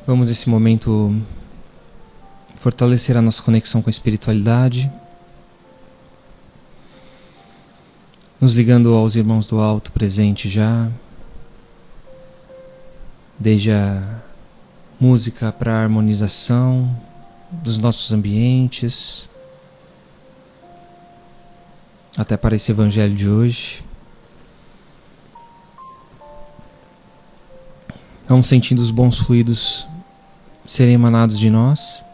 Vamos nesse momento fortalecer a nossa conexão com a espiritualidade, nos ligando aos irmãos do alto presente já, desde a música para a harmonização dos nossos ambientes, até para esse evangelho de hoje. Vamos sentindo os bons fluidos serem emanados de nós.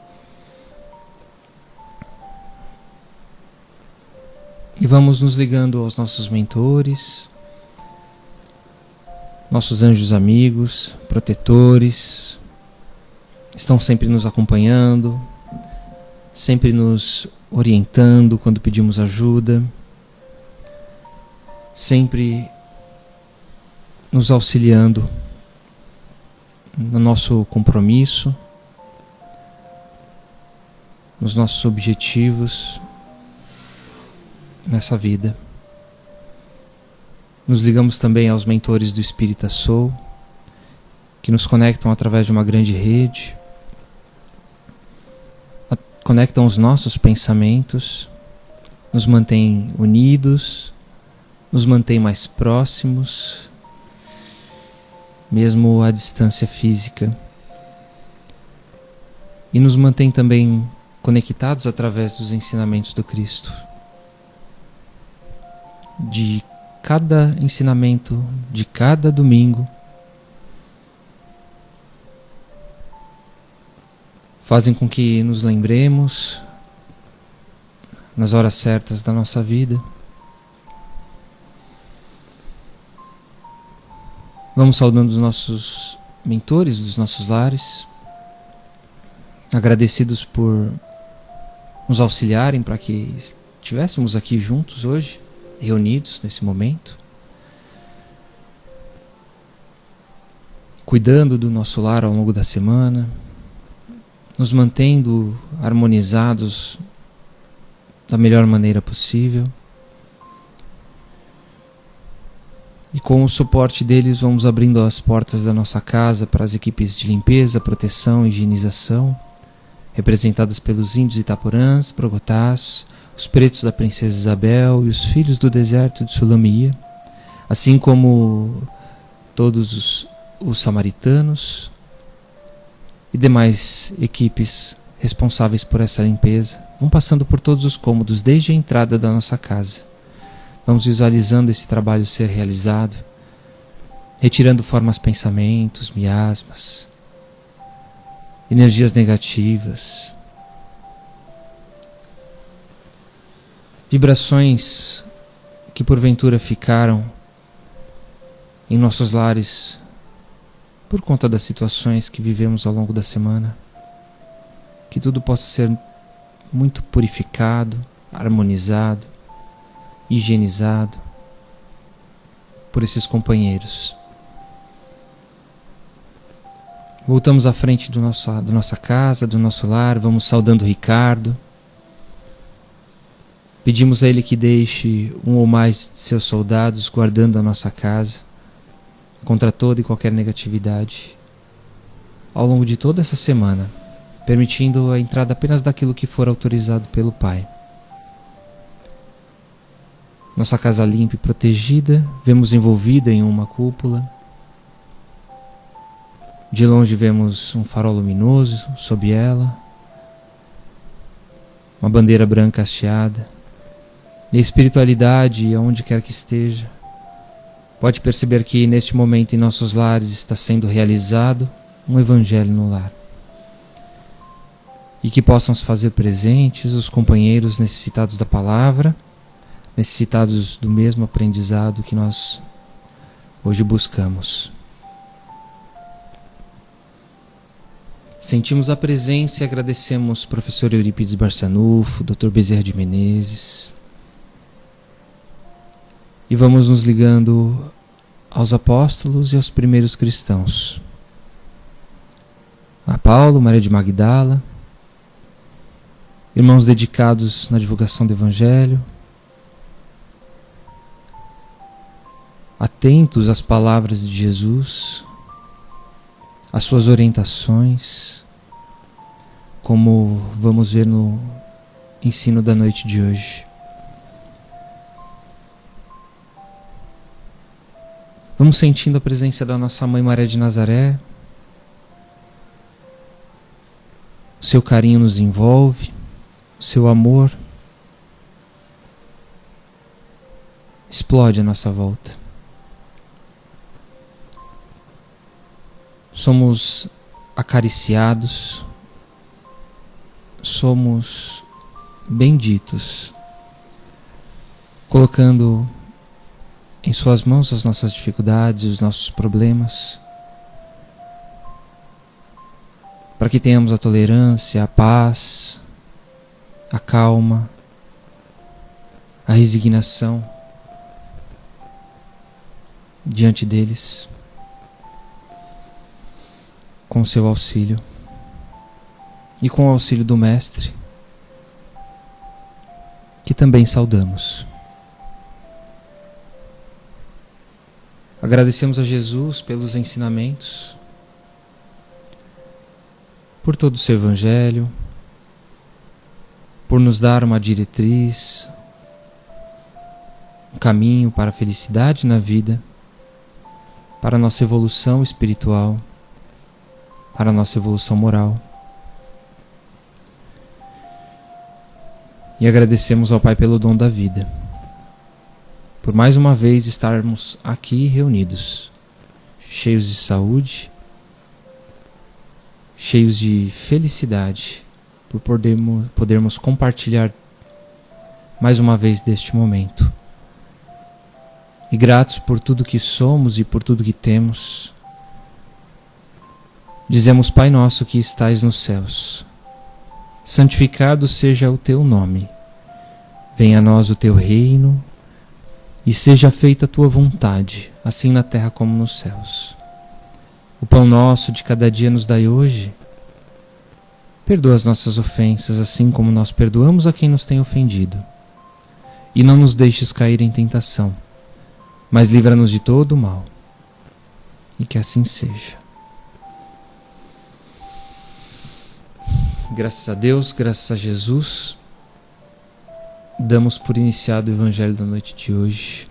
E vamos nos ligando aos nossos mentores, nossos anjos amigos, protetores, estão sempre nos acompanhando, sempre nos orientando quando pedimos ajuda, sempre nos auxiliando no nosso compromisso, nos nossos objetivos nessa vida. Nos ligamos também aos mentores do Espírita Soul, que nos conectam através de uma grande rede, conectam os nossos pensamentos, nos mantêm unidos, nos mantêm mais próximos, mesmo à distância física, e nos mantém também conectados através dos ensinamentos do Cristo. De cada ensinamento, de cada domingo, fazem com que nos lembremos nas horas certas da nossa vida. Vamos saudando os nossos mentores dos nossos lares, agradecidos por nos auxiliarem para que estivéssemos aqui juntos hoje, reunidos nesse momento, cuidando do nosso lar ao longo da semana, nos mantendo harmonizados da melhor maneira possível. E com o suporte deles vamos abrindo as portas da nossa casa para as equipes de limpeza, proteção e higienização, representadas pelos índios Itaporãs, Brogotás, os pretos da Princesa Isabel e os filhos do deserto de Sulamia, assim como todos os samaritanos e demais equipes responsáveis por essa limpeza. Vão passando por todos os cômodos desde a entrada da nossa casa. Vamos visualizando esse trabalho ser realizado, retirando formas, pensamentos, miasmas, energias negativas, vibrações que porventura ficaram em nossos lares por conta das situações que vivemos ao longo da semana. Que tudo possa ser muito purificado, harmonizado, higienizado por esses companheiros. Voltamos à frente da nossa casa, do nosso lar, vamos saudando Ricardo. Pedimos a ele que deixe um ou mais de seus soldados guardando a nossa casa contra toda e qualquer negatividade ao longo de toda essa semana, permitindo a entrada apenas daquilo que for autorizado pelo Pai. Nossa casa limpa e protegida, vemos envolvida em uma cúpula. De longe vemos um farol luminoso sob ela, uma bandeira branca hasteada. E a espiritualidade, aonde quer que esteja, pode perceber que neste momento em nossos lares está sendo realizado um evangelho no lar. E que possam se fazer presentes os companheiros necessitados da palavra, necessitados do mesmo aprendizado que nós hoje buscamos. Sentimos a presença e agradecemos professor Eurípides Barçanufo, Dr. Bezerra de Menezes. E vamos nos ligando aos apóstolos e aos primeiros cristãos. A Paulo, Maria de Magdala, irmãos dedicados na divulgação do Evangelho, atentos às palavras de Jesus, as suas orientações, como vamos ver no ensino da noite de hoje. Vamos sentindo a presença da nossa Mãe Maria de Nazaré. O seu carinho nos envolve, o seu amor explode à nossa volta. Somos acariciados, somos benditos, colocando em suas mãos as nossas dificuldades, os nossos problemas, para que tenhamos a tolerância, a paz, a calma, a resignação diante deles, com o seu auxílio e com o auxílio do Mestre, que também saudamos. Agradecemos a Jesus pelos ensinamentos, por todo o seu Evangelho, por nos dar uma diretriz, um caminho para a felicidade na vida, para a nossa evolução espiritual, para a nossa evolução moral. E agradecemos ao Pai pelo dom da vida, por mais uma vez estarmos aqui reunidos, cheios de saúde, cheios de felicidade, por podermos compartilhar mais uma vez deste momento. E gratos por tudo que somos e por tudo que temos, dizemos: Pai nosso que estais nos céus, santificado seja o teu nome. Venha a nós o teu reino e seja feita a tua vontade, assim na terra como nos céus. O pão nosso de cada dia nos dai hoje. Perdoa as nossas ofensas, assim como nós perdoamos a quem nos tem ofendido. E não nos deixes cair em tentação, mas livra-nos de todo o mal. E que assim seja. Graças a Deus, graças a Jesus, damos por iniciado o Evangelho da noite de hoje.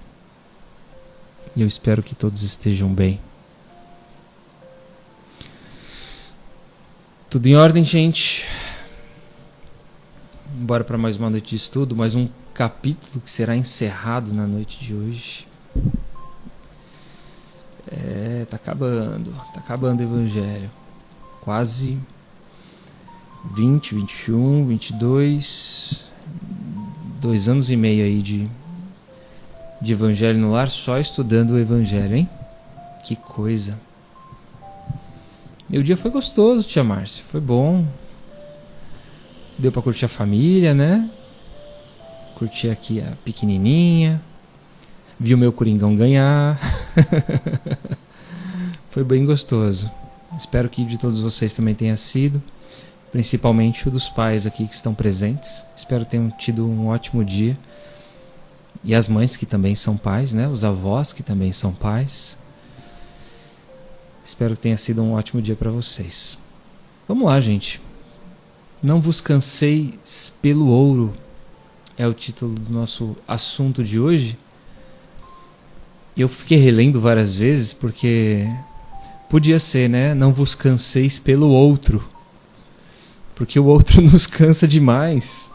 E eu espero que todos estejam bem. Tudo em ordem, gente? Bora para mais uma noite de estudo, mais um capítulo que será encerrado na noite de hoje. Tá acabando o Evangelho. Quase 20, 21, 22, 2 anos e meio aí de Evangelho no lar, só estudando o Evangelho, hein? Que coisa! Meu dia foi gostoso, tia Márcia, foi bom. Deu pra curtir a família, né? Curti aqui a pequenininha. Vi o meu Coringão ganhar. Foi bem gostoso. Espero que de todos vocês também tenha sido. Principalmente o dos pais aqui que estão presentes. Espero que tenham tido um ótimo dia. E as mães que também são pais, né? Os avós que também são pais. Espero que tenha sido um ótimo dia para vocês. Vamos lá, gente. Não vos canseis pelo ouro é o título do nosso assunto de hoje. Eu fiquei relendo várias vezes porque podia ser, né? Não vos canseis pelo outro. Porque o outro nos cansa demais.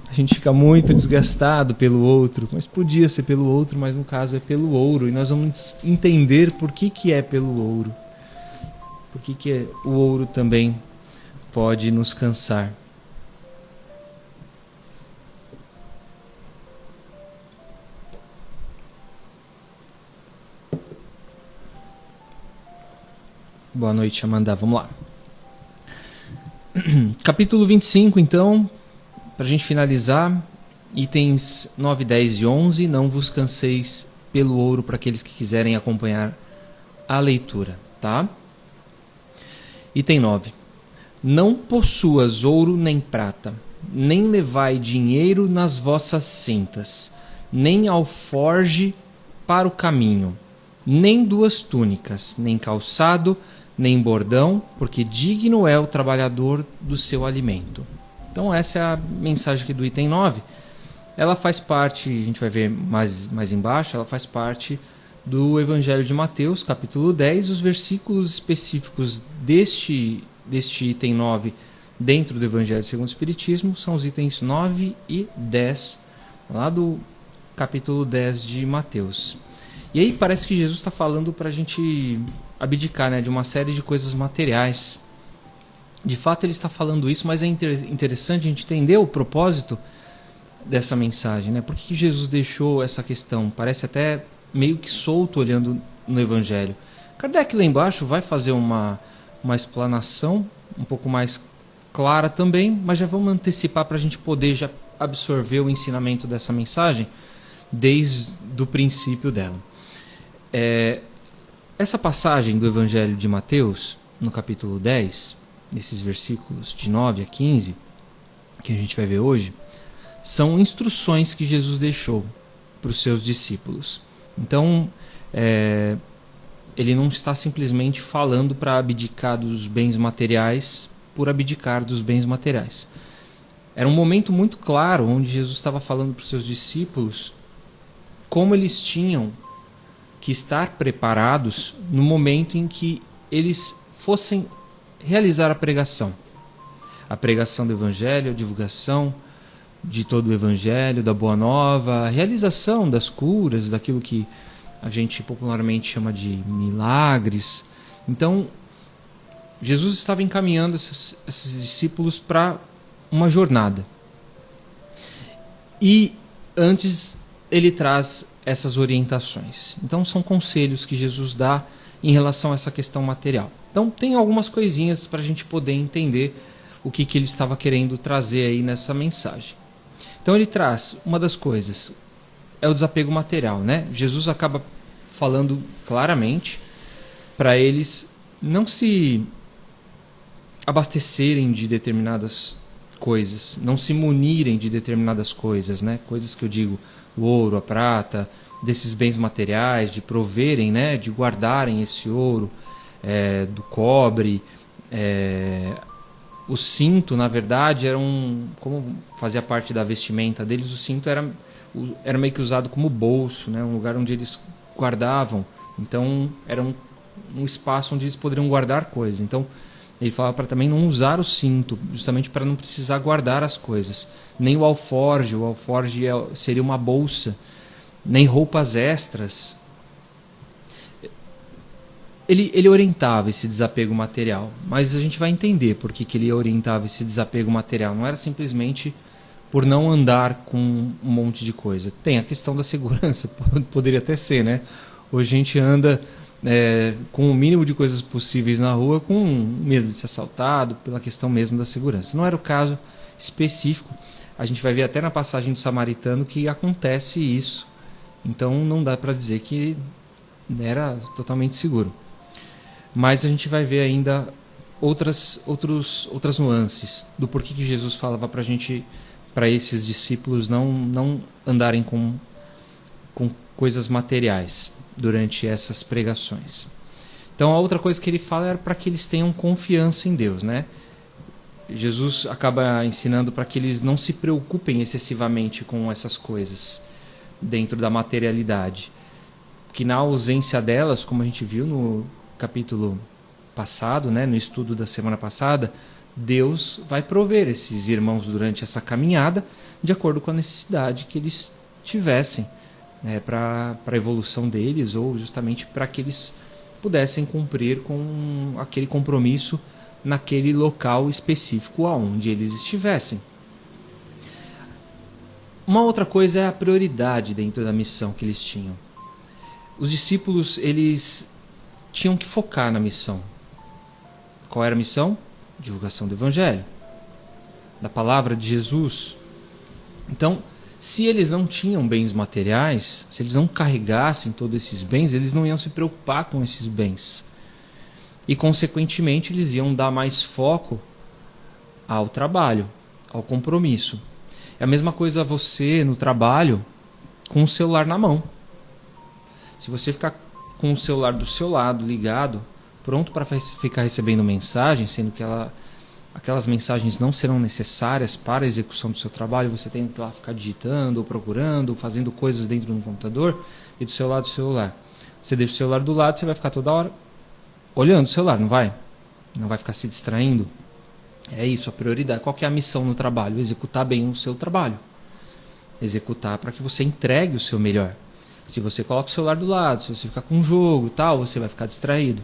A gente fica muito desgastado pelo outro, mas podia ser pelo outro, mas no caso é pelo ouro. E nós vamos entender por que é pelo ouro. Por que o ouro também pode nos cansar. Boa noite, Amanda. Vamos lá. Capítulo 25, então. Para a gente finalizar, itens 9, 10 e 11, não vos canseis pelo ouro, para aqueles que quiserem acompanhar a leitura, tá? Item 9. Não possuas ouro nem prata, nem levai dinheiro nas vossas cintas, nem alforge para o caminho, nem 2 túnicas, nem calçado, nem bordão, porque digno é o trabalhador do seu alimento. Então essa é a mensagem aqui do item 9. Ela faz parte, a gente vai ver mais embaixo, ela faz parte do Evangelho de Mateus, capítulo 10, os versículos específicos deste item 9 dentro do Evangelho segundo o Espiritismo são os itens 9 e 10, lá do capítulo 10 de Mateus. E aí parece que Jesus está falando para a gente abdicar, né, de uma série de coisas materiais. De fato ele está falando isso, mas é interessante a gente entender o propósito dessa mensagem, né? Por que Jesus deixou essa questão? Parece até meio que solto olhando no Evangelho. Kardec lá embaixo vai fazer uma explanação um pouco mais clara também, mas já vamos antecipar para a gente poder já absorver o ensinamento dessa mensagem desde o princípio dela. Essa passagem do Evangelho de Mateus, no capítulo 10, esses versículos de 9 a 15, que a gente vai ver hoje, são instruções que Jesus deixou para os seus discípulos. Então, ele não está simplesmente falando para abdicar dos bens materiais por abdicar dos bens materiais. Era um momento muito claro onde Jesus estava falando para os seus discípulos como eles tinham que estar preparados no momento em que eles fossem realizar a pregação do Evangelho, a divulgação de todo o Evangelho, da Boa Nova, a realização das curas, daquilo que a gente popularmente chama de milagres. Então, Jesus estava encaminhando esses discípulos para uma jornada. E antes ele traz essas orientações. Então, são conselhos que Jesus dá em relação a essa questão material. Então, tem algumas coisinhas para a gente poder entender o que ele estava querendo trazer aí nessa mensagem. Então ele traz, uma das coisas, é o desapego material, né? Jesus acaba falando claramente para eles não se abastecerem de determinadas coisas, não se munirem de determinadas coisas, né? Coisas que eu digo, o ouro, a prata, desses bens materiais, de proverem, né? De guardarem esse ouro, do cobre, o cinto, na verdade, como fazia parte da vestimenta deles, o cinto era meio que usado como bolso, né? Um lugar onde eles guardavam. Então, era um espaço onde eles poderiam guardar coisas. Então, ele fala para também não usar o cinto, justamente para não precisar guardar as coisas. Nem o alforge seria uma bolsa, nem roupas extras. Ele orientava esse desapego material, mas a gente vai entender por que ele orientava esse desapego material. Não era simplesmente por não andar com um monte de coisa. Tem a questão da segurança, poderia até ser, né? Hoje a gente anda com o mínimo de coisas possíveis na rua, com medo de ser assaltado, pela questão mesmo da segurança. Não era o caso específico. A gente vai ver até na passagem do Samaritano que acontece isso. Então não dá para dizer que era totalmente seguro. Mas a gente vai ver ainda outras nuances do porquê que Jesus falava para esses discípulos não andarem com coisas materiais durante essas pregações. Então a outra coisa que ele fala era para que eles tenham confiança em Deus, né? Jesus acaba ensinando para que eles não se preocupem excessivamente com essas coisas dentro da materialidade, que na ausência delas, como a gente viu no capítulo passado, né, no estudo da semana passada, Deus vai prover esses irmãos durante essa caminhada de acordo com a necessidade que eles tivessem, né, para a evolução deles, ou justamente para que eles pudessem cumprir com aquele compromisso naquele local específico aonde eles estivessem. Uma outra coisa é a prioridade dentro da missão que eles tinham. Os discípulos, eles tinham que focar na missão. Qual era a missão? Divulgação do Evangelho, da palavra de Jesus. Então, se eles não tinham bens materiais, se eles não carregassem todos esses bens, eles não iam se preocupar com esses bens. E, consequentemente, eles iam dar mais foco ao trabalho, ao compromisso. É a mesma coisa você no trabalho com o celular na mão. Se você ficar com o celular do seu lado ligado, pronto para ficar recebendo mensagem, sendo que aquelas mensagens não serão necessárias para a execução do seu trabalho, você tem que lá ficar digitando, ou procurando, ou fazendo coisas dentro do computador, e do seu lado o celular. Você deixa o celular do lado, você vai ficar toda hora olhando o celular, não vai? Não vai ficar se distraindo? É isso, a prioridade. Qual que é a missão no trabalho? Executar bem o seu trabalho. Executar para que você entregue o seu melhor. Se você coloca o celular do lado, se você ficar com um jogo e tal, você vai ficar distraído.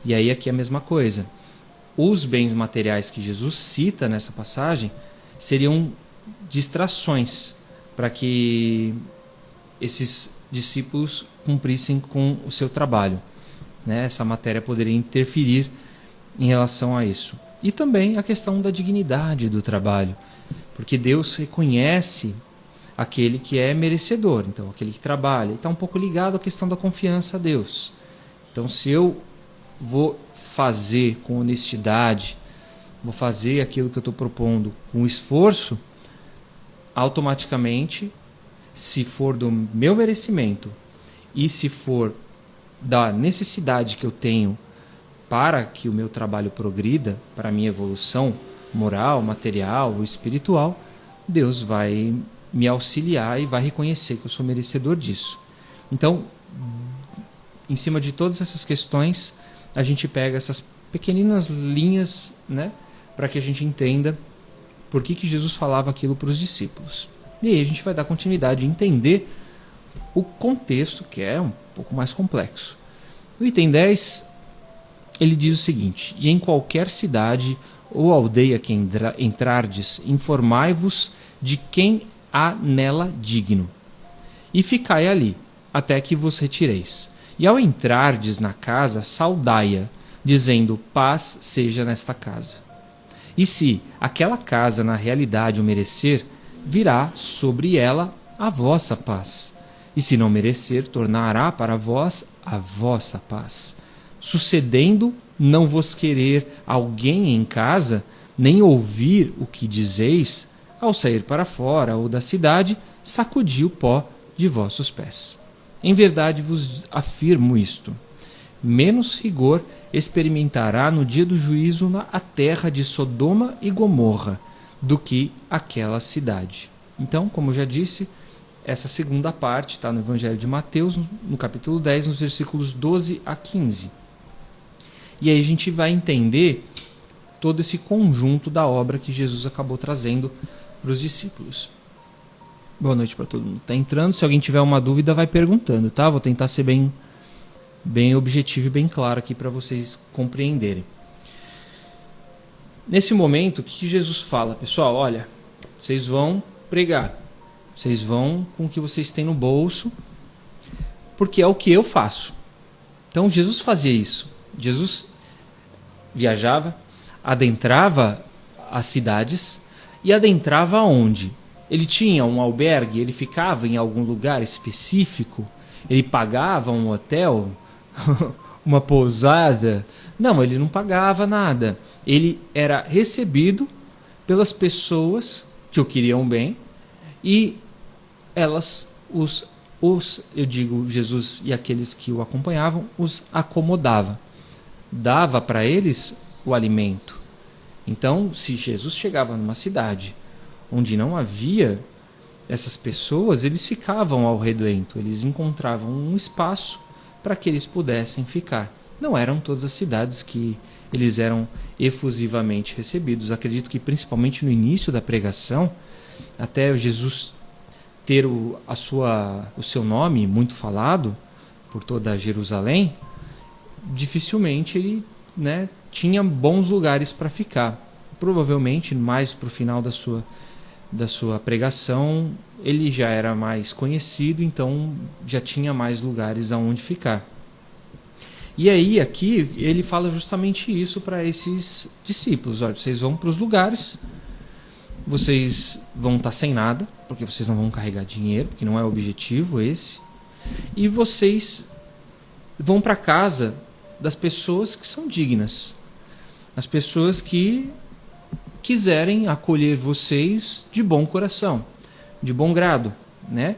E aí aqui é a mesma coisa. Os bens materiais que Jesus cita nessa passagem seriam distrações para que esses discípulos cumprissem com o seu trabalho. Né? Essa matéria poderia interferir em relação a isso. E também a questão da dignidade do trabalho, porque Deus reconhece aquele que é merecedor, então aquele que trabalha, está um pouco ligado à questão da confiança a Deus. Então, se eu vou fazer com honestidade, vou fazer aquilo que eu estou propondo com esforço, automaticamente, se for do meu merecimento e se for da necessidade que eu tenho para que o meu trabalho progrida, para a minha evolução moral, material ou espiritual, Deus vai me auxiliar e vai reconhecer que eu sou merecedor disso. Então, em cima de todas essas questões, a gente pega essas pequeninas linhas, né, para que a gente entenda por que Jesus falava aquilo para os discípulos. E aí a gente vai dar continuidade e entender o contexto, que é um pouco mais complexo. No item 10, ele diz o seguinte: e em qualquer cidade ou aldeia que entrardes, informai-vos de quem há nela digno, e ficai ali, até que vos retireis. E ao entrardes na casa, saudai-a, dizendo: paz seja nesta casa. E se aquela casa na realidade o merecer, virá sobre ela a vossa paz. E se não merecer, tornará para vós a vossa paz. Sucedendo não vos querer alguém em casa, nem ouvir o que dizeis, ao sair para fora ou da cidade, sacudi o pó de vossos pés. Em verdade vos afirmo isto: menos rigor experimentará no dia do juízo a terra de Sodoma e Gomorra do que aquela cidade. Então, como eu já disse, essa segunda parte está no Evangelho de Mateus, no capítulo 10, nos versículos 12 a 15. E aí a gente vai entender todo esse conjunto da obra que Jesus acabou trazendo para os discípulos. Boa noite para todo mundo que está entrando. Se alguém tiver uma dúvida, vai perguntando, tá? Vou tentar ser bem objetivo e bem claro aqui para vocês compreenderem. Nesse momento, o que Jesus fala? Pessoal, olha, vocês vão pregar, vocês vão com o que vocês têm no bolso, porque é o que eu faço. Então Jesus fazia isso. Jesus viajava, adentrava as cidades e adentrava onde? Ele tinha um albergue, ele ficava em algum lugar específico, ele pagava um hotel, uma pousada. Não, ele não pagava nada. Ele era recebido pelas pessoas que o queriam bem e elas, eu digo Jesus e aqueles que o acompanhavam, os acomodava. Dava para eles o alimento. Então, se Jesus chegava numa cidade onde não havia essas pessoas, eles ficavam ao relento, eles encontravam um espaço para que eles pudessem ficar. Não eram todas as cidades que eles eram efusivamente recebidos. Acredito que principalmente no início da pregação, até Jesus ter o seu nome muito falado por toda Jerusalém, dificilmente ele, né, tinha bons lugares para ficar. Provavelmente, mais para o final da sua pregação, ele já era mais conhecido, então já tinha mais lugares aonde ficar. E aí, aqui, ele fala justamente isso para esses discípulos. Olha, vocês vão para os lugares, vocês vão estar sem nada, porque vocês não vão carregar dinheiro, porque não é o objetivo esse, e vocês vão para casa das pessoas que são dignas, as pessoas que quiserem acolher vocês de bom coração, de bom grado, né?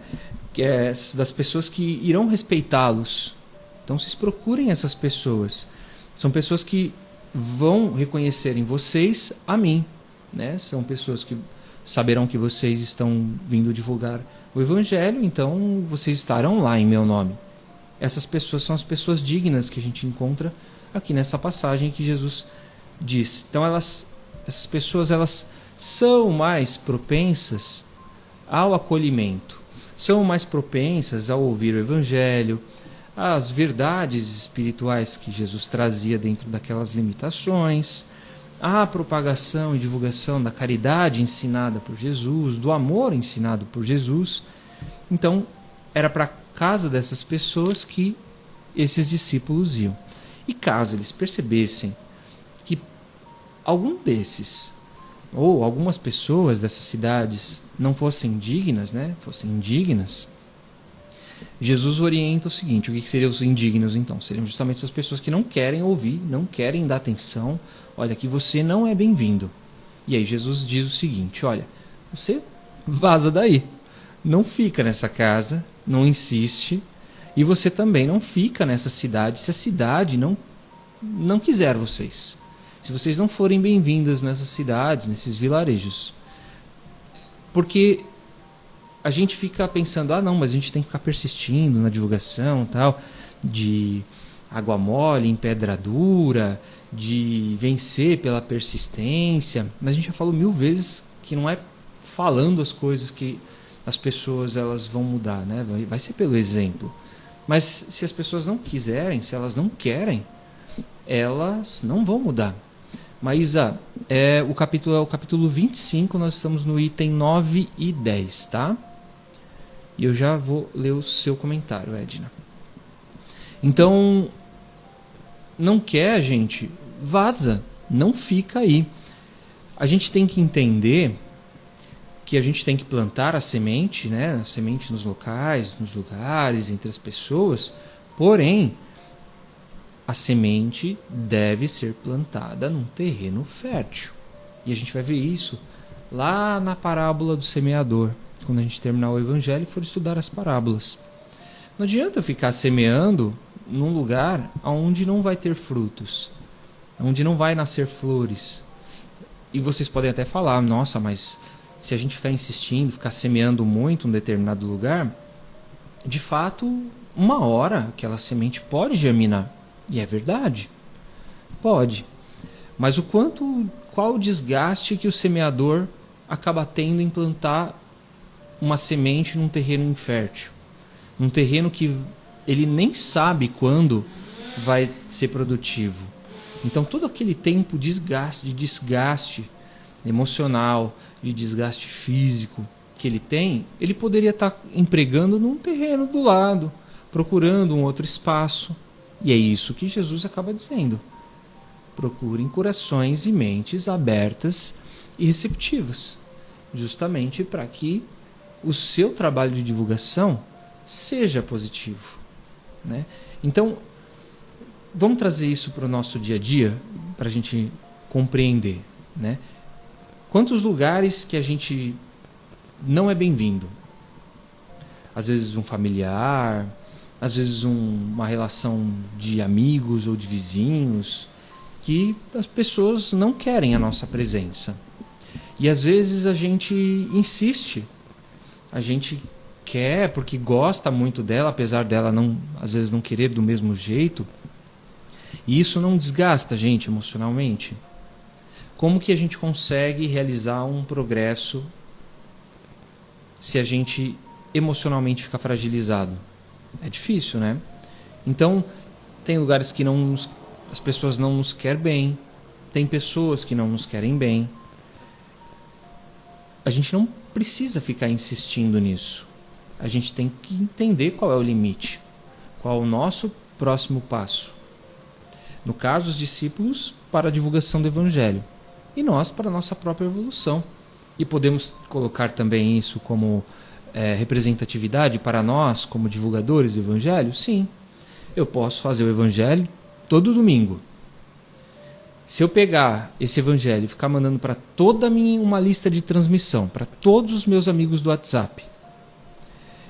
Das pessoas que irão respeitá-los. Então vocês procurem essas pessoas. São pessoas que vão reconhecer em vocês a mim, né? São pessoas que saberão que vocês estão vindo divulgar o Evangelho, então vocês estarão lá em meu nome. Essas pessoas são as pessoas dignas que a gente encontra aqui nessa passagem que Jesus diz. Então essas pessoas elas são mais propensas ao acolhimento, são mais propensas ao ouvir o Evangelho, as verdades espirituais que Jesus trazia dentro daquelas limitações, a propagação e divulgação da caridade ensinada por Jesus, do amor ensinado por Jesus. Então, era para a casa dessas pessoas que esses discípulos iam. E caso eles percebessem que algum desses, ou algumas pessoas dessas cidades não fossem dignas, né, fossem indignas, Jesus orienta o seguinte: o que seriam os indignos então? Seriam justamente essas pessoas que não querem ouvir, não querem dar atenção. Olha, que você não é bem-vindo. E aí Jesus diz o seguinte: olha, você vaza daí, não fica nessa casa, não insiste, e você também não fica nessa cidade se a cidade não quiser vocês. Se vocês não forem bem-vindas nessas cidades, nesses vilarejos. Porque a gente fica pensando, não, mas a gente tem que ficar persistindo na divulgação tal, de água mole em pedra dura, de vencer pela persistência. Mas a gente já falou 1000 vezes que não é falando as coisas que as pessoas elas vão mudar, né? Vai ser pelo exemplo. Mas se as pessoas não quiserem, se elas não querem, elas não vão mudar. Maísa, o capítulo 25, nós estamos no item 9 e 10, tá? E eu já vou ler o seu comentário, Edna. Então, não quer, gente, vaza, não fica aí. A gente tem que entender que a gente tem que plantar a semente, né? A semente nos locais, nos lugares, entre as pessoas, porém, a semente deve ser plantada num terreno fértil. E a gente vai ver isso lá na parábola do semeador, quando a gente terminar o Evangelho e for estudar as parábolas. Não adianta ficar semeando num lugar onde não vai ter frutos, onde não vai nascer flores. E vocês podem até falar, nossa, mas se a gente ficar insistindo, ficar semeando muito em um determinado lugar, de fato, uma hora aquela semente pode germinar. E é verdade, pode. Mas qual o desgaste que o semeador acaba tendo em plantar uma semente num terreno infértil? Num terreno que ele nem sabe quando vai ser produtivo. Então todo aquele tempo de desgaste emocional, de desgaste físico que ele tem, ele poderia estar empregando num terreno do lado, procurando um outro espaço. E é isso que Jesus acaba dizendo. Procurem corações e mentes abertas e receptivas, justamente para que o seu trabalho de divulgação seja positivo, né? Então, vamos trazer isso para o nosso dia a dia, para a gente compreender, né? Quantos lugares que a gente não é bem-vindo? Às vezes um familiar, às vezes uma relação de amigos ou de vizinhos, que as pessoas não querem a nossa presença. E às vezes a gente insiste, a gente quer porque gosta muito dela, apesar dela às vezes não querer do mesmo jeito, e isso não desgasta a gente emocionalmente. Como que a gente consegue realizar um progresso se a gente emocionalmente fica fragilizado? É difícil, né? Então, tem lugares que as pessoas não nos querem bem, tem pessoas que não nos querem bem. A gente não precisa ficar insistindo nisso. A gente tem que entender qual é o limite, qual é o nosso próximo passo. No caso, os discípulos para a divulgação do Evangelho e nós para a nossa própria evolução. E podemos colocar também isso como representatividade para nós como divulgadores do Evangelho? Sim, eu posso fazer o Evangelho todo domingo. Se eu pegar esse Evangelho e ficar mandando para toda uma lista de transmissão, para todos os meus amigos do WhatsApp,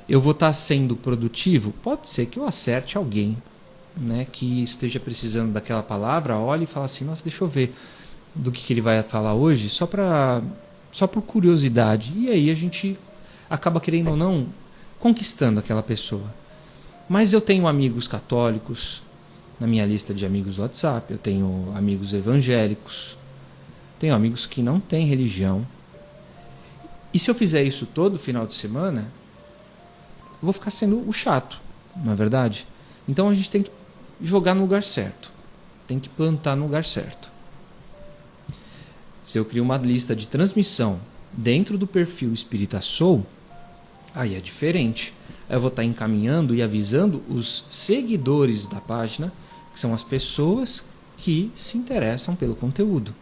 eu vou estar sendo produtivo? Pode ser que eu acerte alguém, né, que esteja precisando daquela palavra, olhe e fala assim, nossa, deixa eu ver do que ele vai falar hoje, só por curiosidade. E aí a gente acaba, querendo ou não, conquistando aquela pessoa. Mas eu tenho amigos católicos na minha lista de amigos do WhatsApp, eu tenho amigos evangélicos, tenho amigos que não têm religião. E se eu fizer isso todo final de semana, eu vou ficar sendo o chato, não é verdade? Então a gente tem que jogar no lugar certo, tem que plantar no lugar certo. Se eu crio uma lista de transmissão dentro do perfil Espírita Soul, aí é diferente. Eu vou estar encaminhando e avisando os seguidores da página, que são as pessoas que se interessam pelo conteúdo.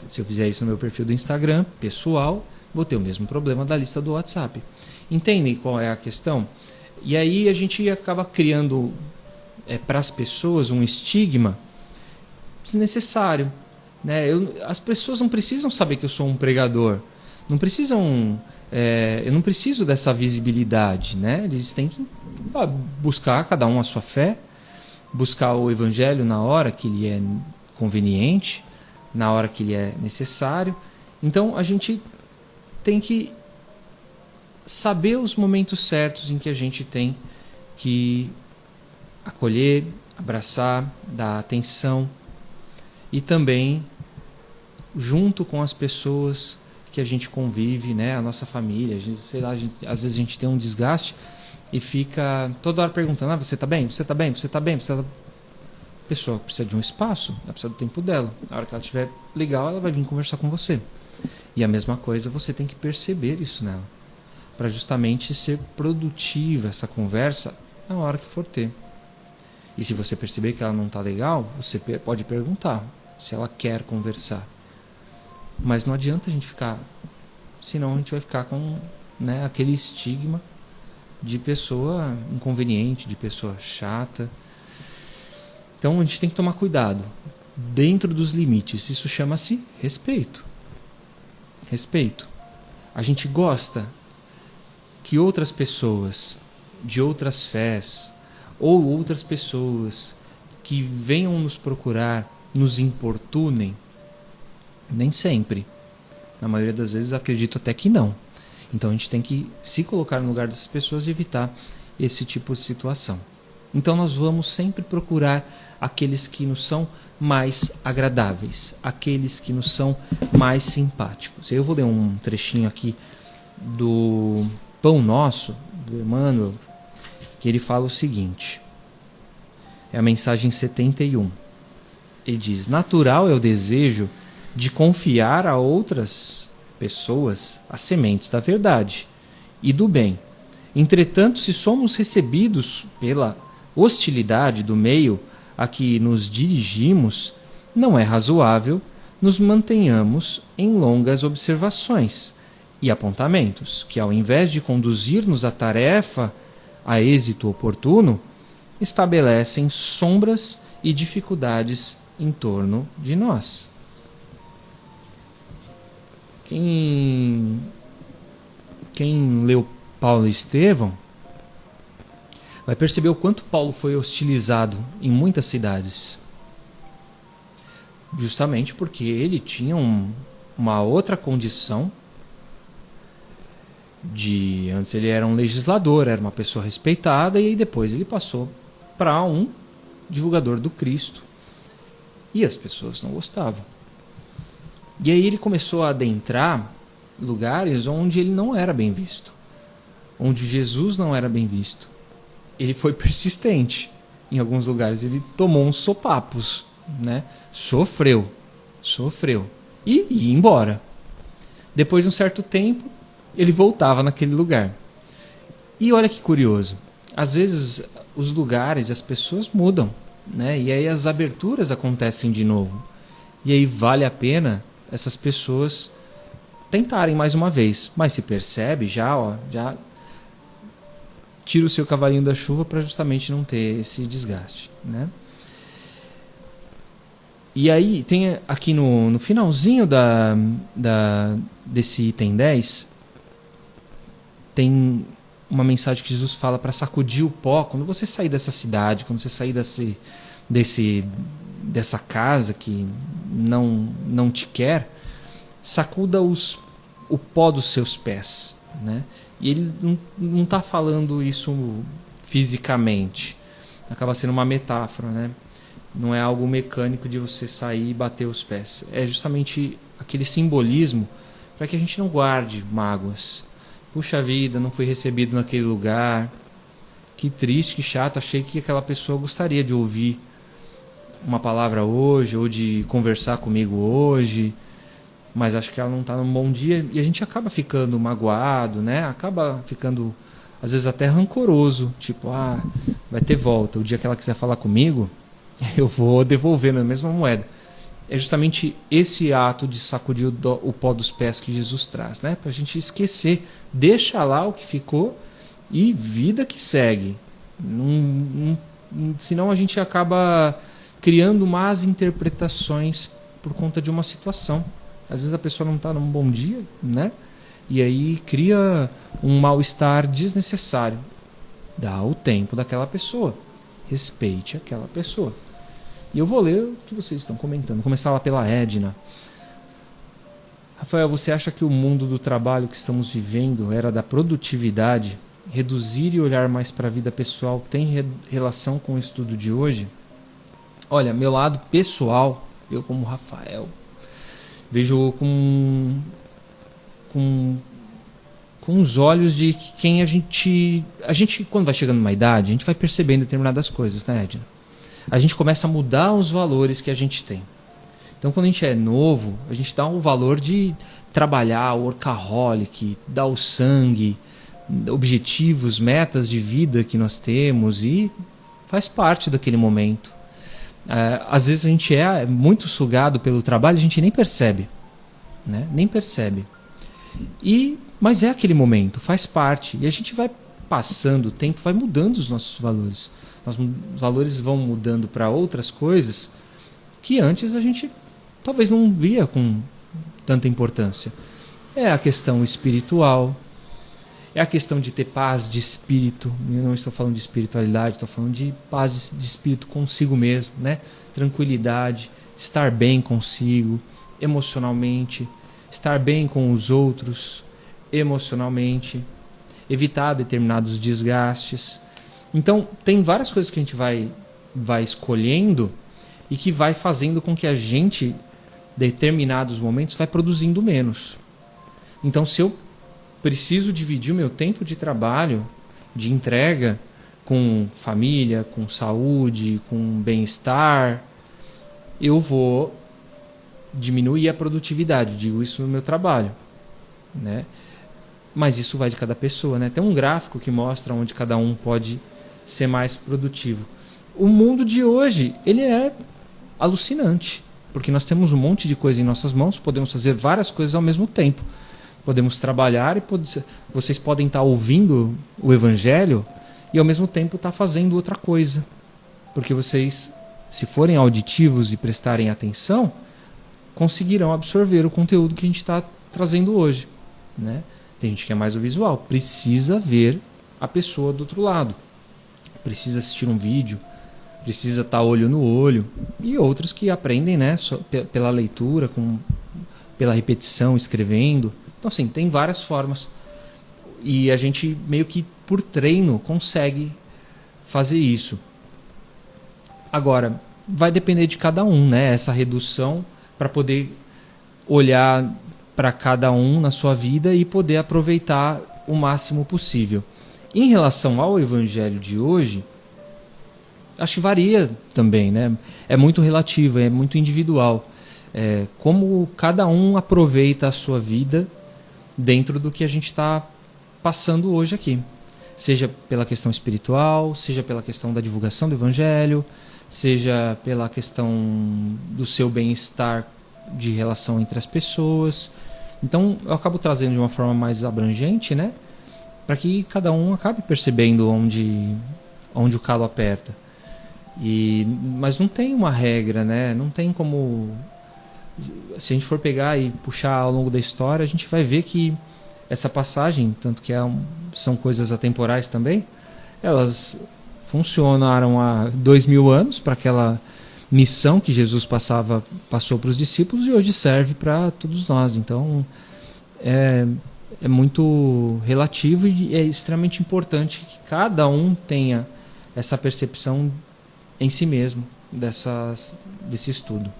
Se eu fizer isso no meu perfil do Instagram, pessoal, vou ter o mesmo problema da lista do WhatsApp. Entendem qual é a questão? E aí a gente acaba criando para as pessoas um estigma desnecessário. Né? As pessoas não precisam saber que eu sou um pregador. Não precisam... eu não preciso dessa visibilidade. Né? Eles têm que buscar cada um a sua fé, buscar o evangelho na hora que lhe é conveniente, na hora que lhe é necessário. Então a gente tem que saber os momentos certos em que a gente tem que acolher, abraçar, dar atenção e também junto com as pessoas que a gente convive, né, a nossa família, sei lá, às vezes a gente tem um desgaste e fica toda hora perguntando, você está bem? Você está bem? Você está bem? A pessoa precisa de um espaço, ela precisa do tempo dela. Na hora que ela estiver legal, ela vai vir conversar com você. E a mesma coisa, você tem que perceber isso nela, para justamente ser produtiva essa conversa na hora que for ter. E se você perceber que ela não está legal, você pode perguntar se ela quer conversar. Mas não adianta a gente ficar, senão a gente vai ficar com, né, aquele estigma de pessoa inconveniente, de pessoa chata. Então a gente tem que tomar cuidado dentro dos limites. Isso chama-se respeito. Respeito. A gente gosta que outras pessoas de outras fés ou outras pessoas que venham nos procurar nos importunem? Nem sempre. Na maioria das vezes acredito até que não. Então a gente tem que se colocar no lugar dessas pessoas e evitar esse tipo de situação. Então nós vamos sempre procurar aqueles que nos são mais agradáveis, aqueles que nos são mais simpáticos. Eu vou ler um trechinho aqui do Pão Nosso, do Emmanuel, que ele fala o seguinte, é a mensagem 71. Ele diz, natural é o desejo de confiar a outras pessoas as sementes da verdade e do bem. Entretanto, se somos recebidos pela hostilidade do meio a que nos dirigimos, não é razoável nos mantenhamos em longas observações e apontamentos, que ao invés de conduzir-nos à tarefa a êxito oportuno, estabelecem sombras e dificuldades em torno de nós. Quem leu Paulo e Estevão vai perceber o quanto Paulo foi hostilizado em muitas cidades. Justamente porque ele tinha uma outra condição. Antes ele era um legislador, era uma pessoa respeitada, e aí depois ele passou para um divulgador do Cristo. E as pessoas não gostavam. E aí ele começou a adentrar lugares onde ele não era bem visto, onde Jesus não era bem visto. Ele foi persistente. Em alguns lugares ele tomou uns sopapos, né? Sofreu. E ia embora. Depois de um certo tempo, ele voltava naquele lugar. E olha que curioso. Às vezes os lugares, as pessoas mudam, né? E aí as aberturas acontecem de novo. E aí vale a pena essas pessoas tentarem mais uma vez. Mas se percebe, já tira o seu cavalinho da chuva para justamente não ter esse desgaste, né? E aí tem aqui no finalzinho desse item 10, tem uma mensagem que Jesus fala para sacudir o pó. Quando você sair dessa cidade, quando você sair dessa casa que não te quer, sacuda o pó dos seus pés, né? E ele não está falando isso fisicamente, acaba sendo uma metáfora, né? Não é algo mecânico de você sair e bater os pés, é justamente aquele simbolismo para que a gente não guarde mágoas. Puxa vida, não fui recebido naquele lugar, que triste, que chato, achei que aquela pessoa gostaria de ouvir uma palavra hoje, ou de conversar comigo hoje, mas acho que ela não está num bom dia, e a gente acaba ficando magoado, né? Acaba ficando, às vezes, até rancoroso, tipo, vai ter volta, o dia que ela quiser falar comigo, eu vou devolver na mesma moeda. É justamente esse ato de sacudir o pó dos pés que Jesus traz, né? Para a gente esquecer, deixa lá o que ficou e vida que segue. Senão a gente acaba criando más interpretações por conta de uma situação. Às vezes a pessoa não está num bom dia, né? E aí cria um mal-estar desnecessário. Dá o tempo daquela pessoa. Respeite aquela pessoa. E eu vou ler o que vocês estão comentando. Vou começar lá pela Edna. Rafael, você acha que o mundo do trabalho que estamos vivendo era da produtividade? Reduzir e olhar mais para a vida pessoal tem relação com o estudo de hoje? Olha, meu lado pessoal, eu como Rafael, vejo com os olhos de quem a gente, quando vai chegando numa idade, a gente vai percebendo determinadas coisas, né, Edna? A gente começa a mudar os valores que a gente tem. Então, quando a gente é novo, a gente dá o valor de trabalhar, o workaholic, dar o sangue, objetivos, metas de vida que nós temos, e faz parte daquele momento. Às vezes a gente é muito sugado pelo trabalho, a gente nem percebe, né? Nem percebe. Mas é aquele momento, faz parte. E a gente vai passando o tempo, vai mudando os nossos valores. Os valores vão mudando para outras coisas que antes a gente talvez não via com tanta importância. É a questão espiritual, é a questão de ter paz de espírito. Eu não estou falando de espiritualidade, estou falando de paz de espírito consigo mesmo, né? Tranquilidade, estar bem consigo, emocionalmente, estar bem com os outros, emocionalmente, evitar determinados desgastes. Então, tem várias coisas que a gente vai escolhendo e que vai fazendo com que a gente, em determinados momentos, vai produzindo menos. Então, se eu preciso dividir o meu tempo de trabalho, de entrega, com família, com saúde, com bem-estar, eu vou diminuir a produtividade. Digo isso no meu trabalho, né? Mas isso vai de cada pessoa, né? Tem um gráfico que mostra onde cada um pode ser mais produtivo. O mundo de hoje, ele é alucinante, porque nós temos um monte de coisa em nossas mãos, podemos fazer várias coisas ao mesmo tempo. Podemos trabalhar e vocês podem estar ouvindo o Evangelho e ao mesmo tempo estar fazendo outra coisa. Porque vocês, se forem auditivos e prestarem atenção, conseguirão absorver o conteúdo que a gente está trazendo hoje, né? Tem gente que é mais o visual, precisa ver a pessoa do outro lado, precisa assistir um vídeo, precisa estar olho no olho, e outros que aprendem, né, pela leitura, pela repetição, escrevendo. Então, assim, tem várias formas, e a gente meio que por treino consegue fazer isso. Agora, vai depender de cada um, né, essa redução, para poder olhar para cada um na sua vida e poder aproveitar o máximo possível. Em relação ao Evangelho de hoje, acho que varia também, né? É muito relativo, é muito individual. Como cada um aproveita a sua vida dentro do que a gente está passando hoje aqui. Seja pela questão espiritual, seja pela questão da divulgação do Evangelho, seja pela questão do seu bem-estar de relação entre as pessoas. Então eu acabo trazendo de uma forma mais abrangente, né, para que cada um acabe percebendo onde o calo aperta. Mas não tem uma regra, né? Não tem como, se a gente for pegar e puxar ao longo da história, a gente vai ver que essa passagem, tanto que são coisas atemporais também, elas funcionaram há 2000 anos para aquela missão que Jesus passou para os discípulos e hoje serve para todos nós. Então é muito relativo e é extremamente importante que cada um tenha essa percepção em si mesmo desse estudo.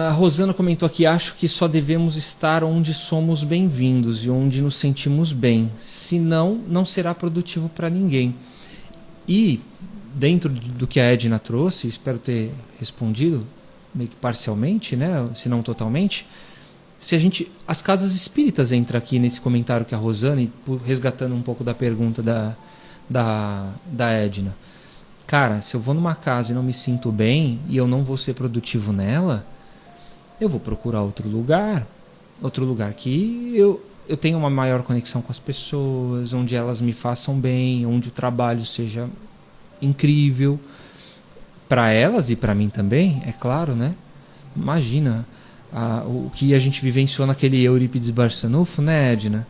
A Rosana comentou aqui: acho que só devemos estar onde somos bem-vindos e onde nos sentimos bem, senão não será produtivo para ninguém. E dentro do que a Edna trouxe, espero ter respondido meio que parcialmente, né, se não totalmente, as casas espíritas entram aqui nesse comentário que a Rosana, e resgatando um pouco da pergunta da Edna. Cara, se eu vou numa casa e não me sinto bem e eu não vou ser produtivo nela, eu vou procurar outro lugar que eu tenha uma maior conexão com as pessoas, onde elas me façam bem, onde o trabalho seja incrível para elas e para mim também, é claro, né? Imagina o que a gente vivenciou naquele Eurípides Barçanufo, né, Edna?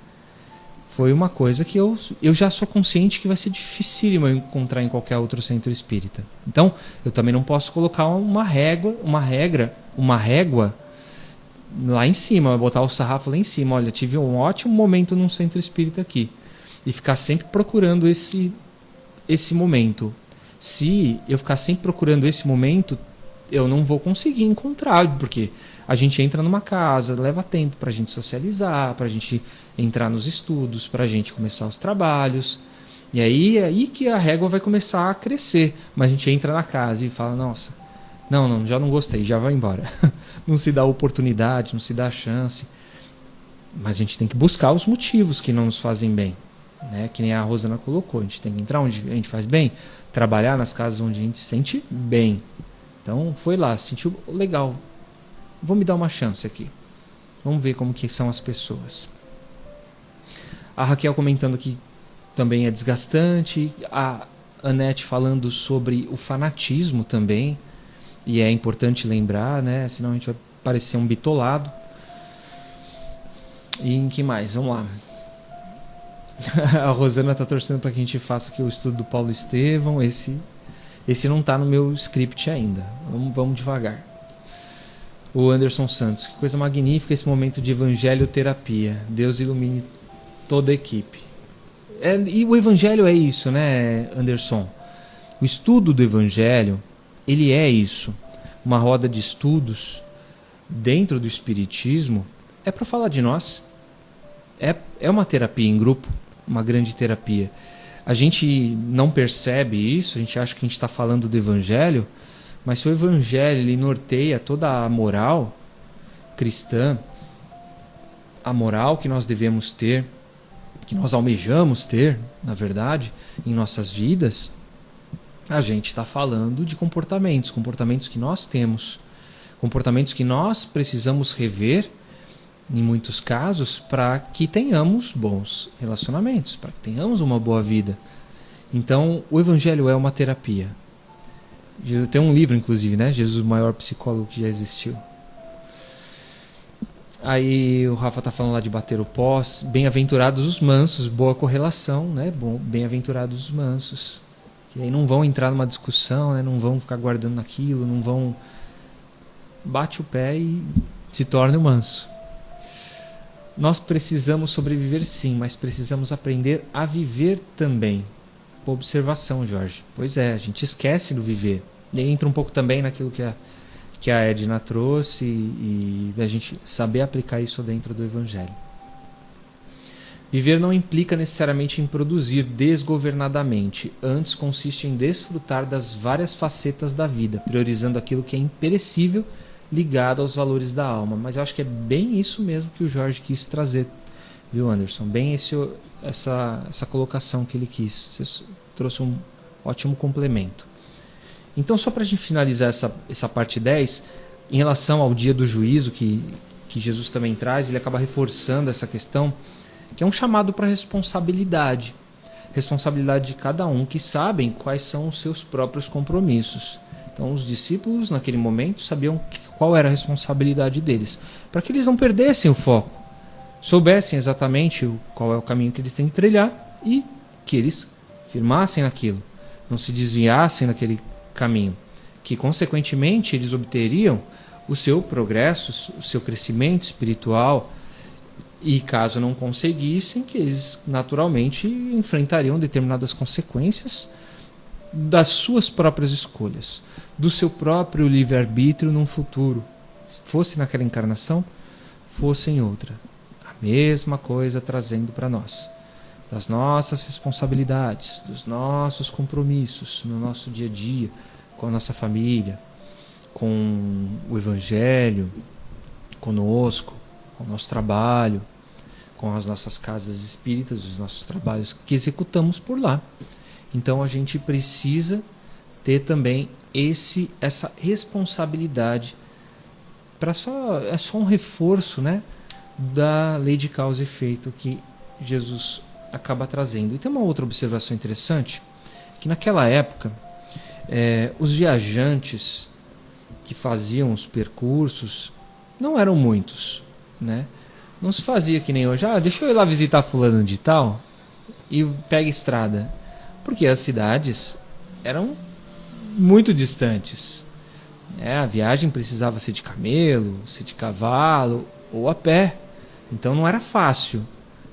Foi uma coisa que eu já sou consciente que vai ser dificílimo eu encontrar em qualquer outro centro espírita. Então, eu também não posso colocar uma régua lá em cima, botar o sarrafo lá em cima. Olha, tive um ótimo momento num centro espírita aqui. E ficar sempre procurando esse momento. Se eu ficar sempre procurando esse momento, eu não vou conseguir encontrar, porque a gente entra numa casa, leva tempo para a gente socializar, para a gente entrar nos estudos, para a gente começar os trabalhos. E aí é aí que a régua vai começar a crescer. Mas a gente entra na casa e fala: nossa, não, já não gostei, já vai embora. Não se dá oportunidade, não se dá chance. Mas a gente tem que buscar os motivos que não nos fazem bem, né? Que nem a Rosana colocou, a gente tem que entrar onde a gente faz bem, trabalhar nas casas onde a gente se sente bem. Então foi lá, sentiu legal, vou me dar uma chance aqui, vamos ver como que são as pessoas. A Raquel comentando que também é desgastante, a Anete falando sobre o fanatismo também, e é importante lembrar, né? Senão a gente vai parecer um bitolado. E em que mais? Vamos lá. A Rosana está torcendo para que a gente faça aqui o estudo do Paulo Estevão. Esse não está no meu script ainda. Vamos devagar. O Anderson Santos: que coisa magnífica esse momento de evangelho-terapia. Deus ilumine toda a equipe. E o evangelho é isso, né, Anderson? O estudo do evangelho, ele é isso. Uma roda de estudos dentro do espiritismo é para falar de nós. É uma terapia em grupo, uma grande terapia. A gente não percebe isso, a gente acha que a gente está falando do evangelho, mas se o evangelho ele norteia toda a moral cristã, a moral que nós devemos ter, que nós almejamos ter, na verdade, em nossas vidas, a gente está falando de comportamentos que nós temos, comportamentos que nós precisamos rever, em muitos casos, para que tenhamos bons relacionamentos, para que tenhamos uma boa vida. Então, o Evangelho é uma terapia. Tem um livro, inclusive, né? Jesus, o maior psicólogo que já existiu. Aí o Rafa está falando lá de bater o pós. Bem-aventurados os mansos, boa correlação, né? Bem-aventurados os mansos. Que aí não vão entrar numa discussão, né? Não vão ficar guardando aquilo, não vão... Bate o pé e se torna manso. Nós precisamos sobreviver sim, mas precisamos aprender a viver também. Boa observação, Jorge. Pois é, a gente esquece do viver. E entra um pouco também naquilo que a Edna trouxe e a gente saber aplicar isso dentro do Evangelho. Viver não implica necessariamente em produzir desgovernadamente. Antes consiste em desfrutar das várias facetas da vida, priorizando aquilo que é imperecível, ligado aos valores da alma. Mas eu acho que é bem isso mesmo que o Jorge quis trazer, viu, Anderson? Bem essa colocação que ele quis. Você trouxe um ótimo complemento. Então, só para a gente finalizar essa parte 10, em relação ao dia do juízo que Jesus também traz, ele acaba reforçando essa questão, que é um chamado para responsabilidade. Responsabilidade de cada um, que sabem quais são os seus próprios compromissos. Então os discípulos naquele momento sabiam qual era a responsabilidade deles, para que eles não perdessem o foco, soubessem exatamente qual é o caminho que eles têm que trilhar e que eles firmassem naquilo, não se desviassem daquele caminho, que consequentemente eles obteriam o seu progresso, o seu crescimento espiritual, e caso não conseguissem, que eles naturalmente enfrentariam determinadas consequências das suas próprias escolhas, do seu próprio livre-arbítrio num futuro, fosse naquela encarnação, fosse em outra. A mesma coisa trazendo para nós, das nossas responsabilidades, dos nossos compromissos no nosso dia a dia, com a nossa família, com o Evangelho, conosco, com o nosso trabalho, com as nossas casas espíritas, os nossos trabalhos que executamos por lá. Então a gente precisa ter também essa responsabilidade. É só um reforço, né, da lei de causa e efeito que Jesus acaba trazendo. E tem uma outra observação interessante, que naquela época os viajantes que faziam os percursos não eram muitos, né? Não se fazia que nem hoje, deixa eu ir lá visitar fulano de tal e pega estrada, porque as cidades eram muito distantes. A viagem precisava ser de camelo, ser de cavalo ou a pé, então não era fácil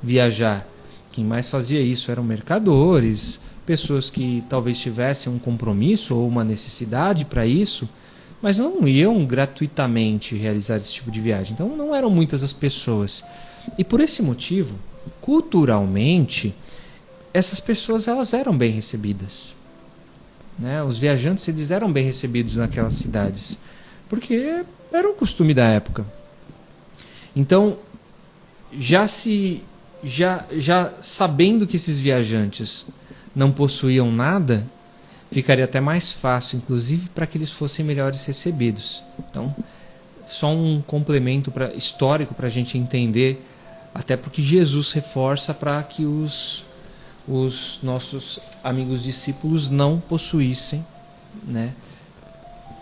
viajar. Quem mais fazia isso eram mercadores, pessoas que talvez tivessem um compromisso ou uma necessidade para isso, mas não iam gratuitamente realizar esse tipo de viagem. Então não eram muitas as pessoas. E por esse motivo, culturalmente, essas pessoas elas eram bem recebidas, né? Os viajantes eles eram bem recebidos naquelas cidades, porque era o costume da época. Então, já sabendo que esses viajantes não possuíam nada, ficaria até mais fácil, inclusive, para que eles fossem melhores recebidos. Então, só um complemento histórico para a gente entender, até porque Jesus reforça para que os nossos amigos discípulos não possuíssem, né,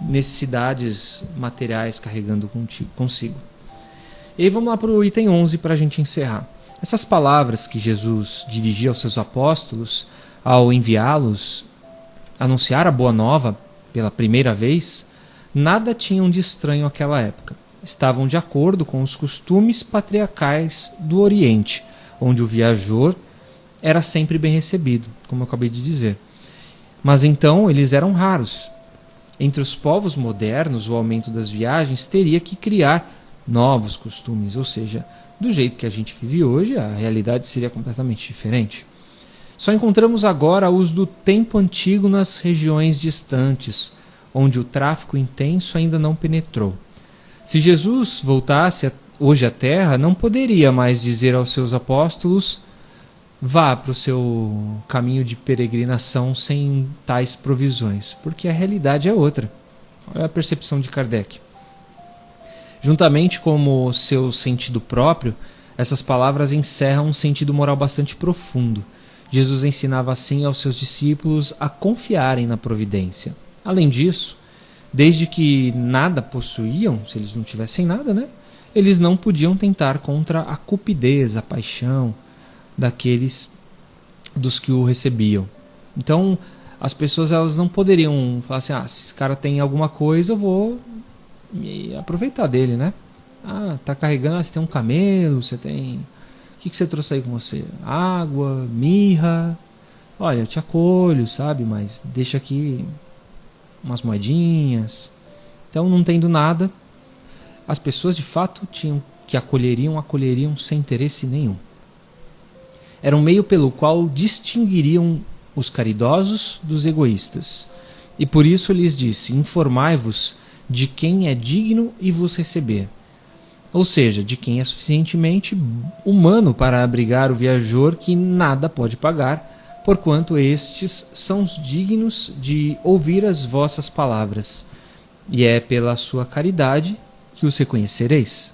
necessidades materiais carregando consigo. E aí vamos lá para o item 11 para a gente encerrar. Essas palavras que Jesus dirigia aos seus apóstolos ao enviá-los anunciar a boa nova pela primeira vez, nada tinham de estranho àquela época. Estavam de acordo com os costumes patriarcais do Oriente, onde o viajor era sempre bem recebido, como eu acabei de dizer. Mas então eles eram raros. Entre os povos modernos, o aumento das viagens teria que criar novos costumes, ou seja, do jeito que a gente vive hoje, a realidade seria completamente diferente. Só encontramos agora os do tempo antigo nas regiões distantes, onde o tráfico intenso ainda não penetrou. Se Jesus voltasse hoje à Terra, não poderia mais dizer aos seus apóstolos: vá para o seu caminho de peregrinação sem tais provisões, porque a realidade é outra. Olha a percepção de Kardec. Juntamente com o seu sentido próprio, essas palavras encerram um sentido moral bastante profundo. Jesus ensinava assim aos seus discípulos a confiarem na providência. Além disso, desde que nada possuíam, se eles não tivessem nada, né, eles não podiam tentar contra a cupidez, a paixão daqueles dos que o recebiam. Então, as pessoas elas não poderiam falar assim: se esse cara tem alguma coisa, eu vou me aproveitar dele, né? Tá carregando, você tem um camelo, você tem... O que você trouxe aí com você? Água, mirra. Olha, eu te acolho, sabe? Mas deixa aqui umas moedinhas. Então, não tendo nada, as pessoas de fato acolheriam sem interesse nenhum. Era um meio pelo qual distinguiriam os caridosos dos egoístas. E por isso lhes disse: informai-vos de quem é digno e vos receber. Ou seja, de quem é suficientemente humano para abrigar o viajor que nada pode pagar, porquanto estes são os dignos de ouvir as vossas palavras, e é pela sua caridade que os reconhecereis.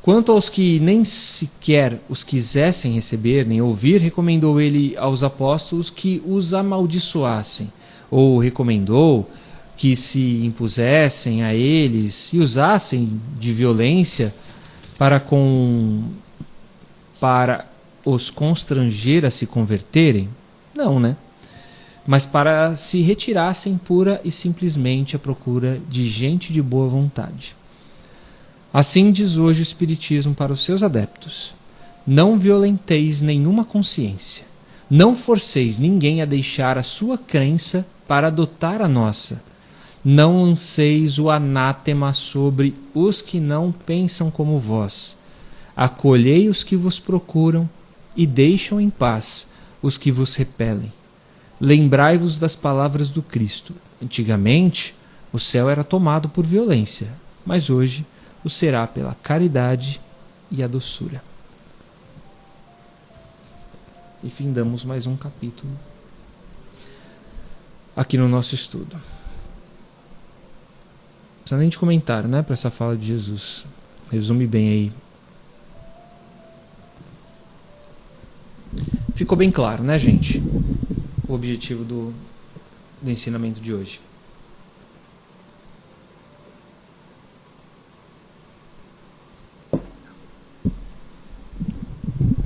Quanto aos que nem sequer os quisessem receber nem ouvir, recomendou ele aos apóstolos que os amaldiçoassem, ou recomendou que se impusessem a eles e usassem de violência para os constranger a se converterem? Não, né? Mas para se retirassem pura e simplesmente à procura de gente de boa vontade. Assim diz hoje o Espiritismo para os seus adeptos: não violenteis nenhuma consciência, não forceis ninguém a deixar a sua crença para adotar a nossa, não lanceis o anátema sobre os que não pensam como vós, acolhei os que vos procuram e deixam em paz os que vos repelem. Lembrai-vos das palavras do Cristo. Antigamente, o céu era tomado por violência, mas hoje o será pela caridade e a doçura. E findamos mais um capítulo aqui no nosso estudo. Não precisa nem de comentário, né, para essa fala de Jesus. Resume bem aí. Ficou bem claro, né, gente? O objetivo do ensinamento de hoje.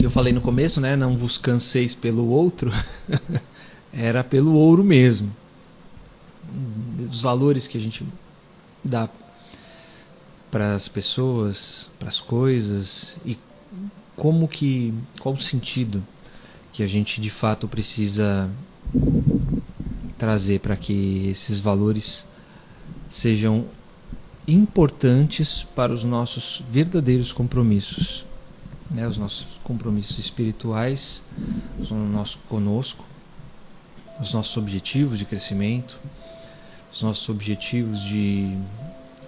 Eu falei no começo, né? Não vos canseis pelo outro. Era pelo ouro mesmo. Os valores que a gente dá para as pessoas, para as coisas, e qual o sentido que a gente de fato precisa trazer para que esses valores sejam importantes para os nossos verdadeiros compromissos, né? Os nossos compromissos espirituais, o nosso conosco, os nossos objetivos de crescimento, os nossos objetivos de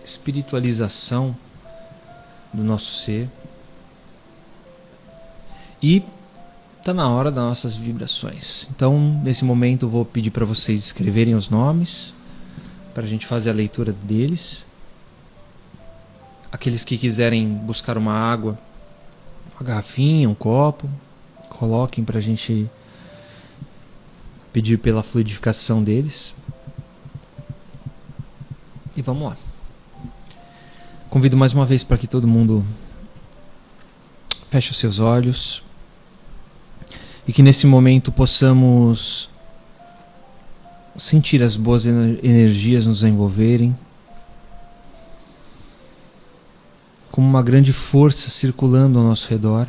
espiritualização do nosso ser. E está na hora das nossas vibrações. Então, nesse momento, eu vou pedir para vocês escreverem os nomes, para a gente fazer a leitura deles. Aqueles que quiserem buscar uma água, uma garrafinha, um copo, coloquem para a gente pedir pela fluidificação deles. E vamos lá. Convido mais uma vez para que todo mundo feche os seus olhos e que nesse momento possamos sentir as boas energias nos envolverem, como uma grande força circulando ao nosso redor,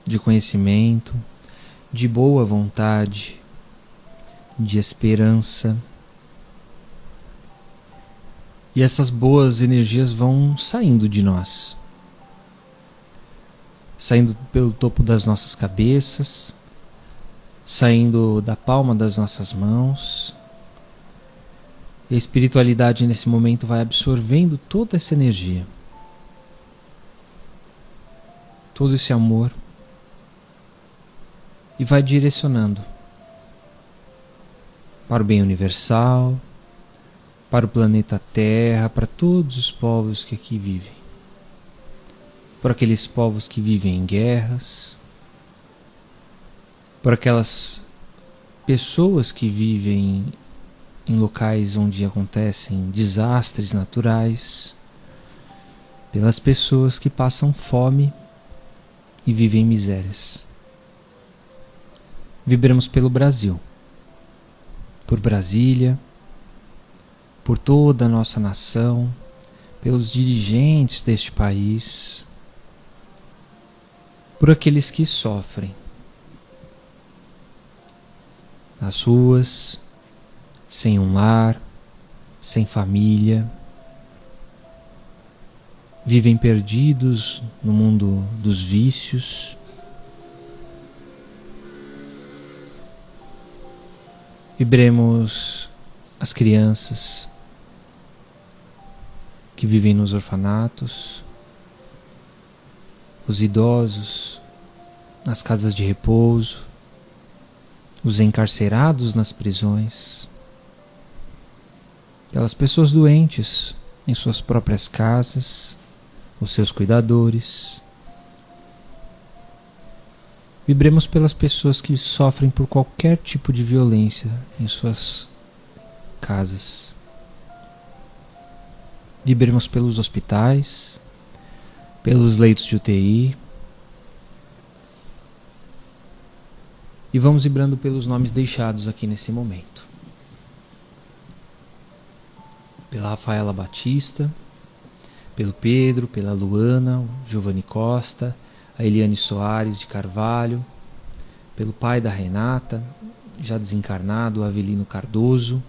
de conhecimento, de boa vontade, de esperança. E essas boas energias vão saindo de nós, saindo pelo topo das nossas cabeças, saindo da palma das nossas mãos. E a espiritualidade nesse momento vai absorvendo toda essa energia, todo esse amor, e vai direcionando para o bem universal, para o planeta Terra, para todos os povos que aqui vivem, por aqueles povos que vivem em guerras, por aquelas pessoas que vivem em locais onde acontecem desastres naturais, pelas pessoas que passam fome e vivem misérias. Vibramos pelo Brasil, por Brasília, por toda a nossa nação, pelos dirigentes deste país, por aqueles que sofrem nas ruas, sem um lar, sem família, vivem perdidos no mundo dos vícios. Vibremos as crianças que vivem nos orfanatos, os idosos nas casas de repouso, os encarcerados nas prisões, aquelas pessoas doentes em suas próprias casas, os seus cuidadores, Vibremos pelas pessoas que sofrem por qualquer tipo de violência em suas casas. Vibremos pelos hospitais, pelos leitos de UTI. E vamos vibrando pelos nomes deixados aqui nesse momento. Pela Rafaela Batista, pelo Pedro, pela Luana, o Giovanni Costa, a Eliane Soares de Carvalho, pelo pai da Renata, já desencarnado, o Avelino Cardoso,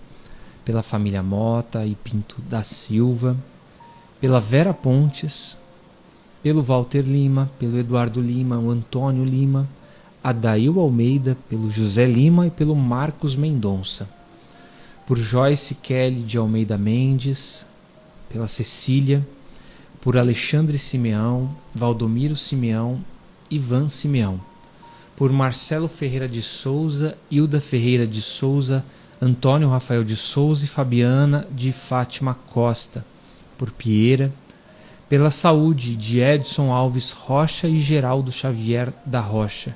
pela família Mota e Pinto da Silva, pela Vera Pontes, pelo Walter Lima, pelo Eduardo Lima, o Antônio Lima, a Dail Almeida, pelo José Lima e pelo Marcos Mendonça, por Joyce Kelly de Almeida Mendes, pela Cecília, por Alexandre Simeão, Valdomiro Simeão, Ivan Simeão, por Marcelo Ferreira de Souza, Hilda Ferreira de Souza, Antônio Rafael de Souza e Fabiana de Fátima Costa, por Pieira, pela saúde de Edson Alves Rocha e Geraldo Xavier da Rocha,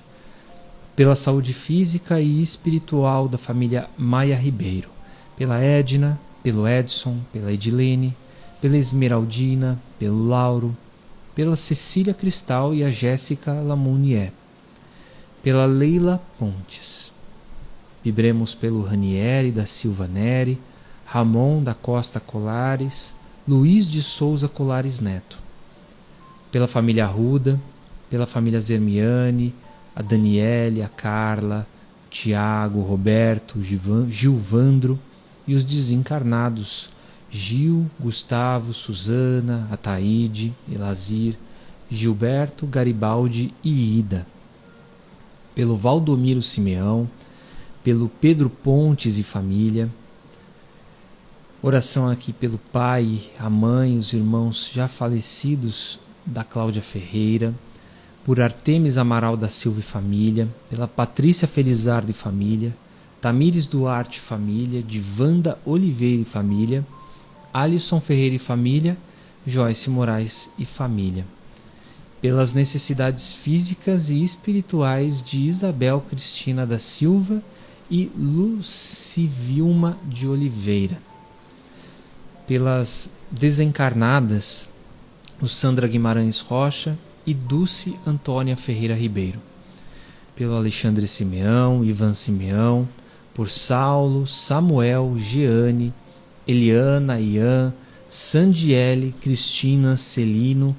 pela saúde física e espiritual da família Maia Ribeiro, pela Edna, pelo Edson, pela Edilene, pela Esmeraldina, pelo Lauro, pela Cecília Cristal e a Jéssica Lamounier, pela Leila Pontes. Vibremos pelo Ranieri da Silva Neri, Ramon da Costa Colares, Luiz de Souza Colares Neto, pela família Arruda, pela família Zermiane, a Daniele, a Carla, o Tiago, o Roberto, o Gilvandro e os desencarnados Gil, Gustavo, Suzana, Ataíde, Elazir, Gilberto, Garibaldi e Ida, pelo Valdomiro Simeão, pelo Pedro Pontes e família. Oração aqui pelo pai, a mãe, os irmãos já falecidos da Cláudia Ferreira, por Artemis Amaral da Silva e família, pela Patrícia Felizardo e família, Tamires Duarte e família, de Wanda Oliveira e família, Alisson Ferreira e família, Joyce Moraes e família, pelas necessidades físicas e espirituais de Isabel Cristina da Silva e Lucivilma de Oliveira, pelas desencarnadas, o Sandra Guimarães Rocha e Dulce Antônia Ferreira Ribeiro, pelo Alexandre Simeão, Ivan Simeão, por Saulo, Samuel, Jeane, Eliana, Ian, Sandiele, Cristina, Celino,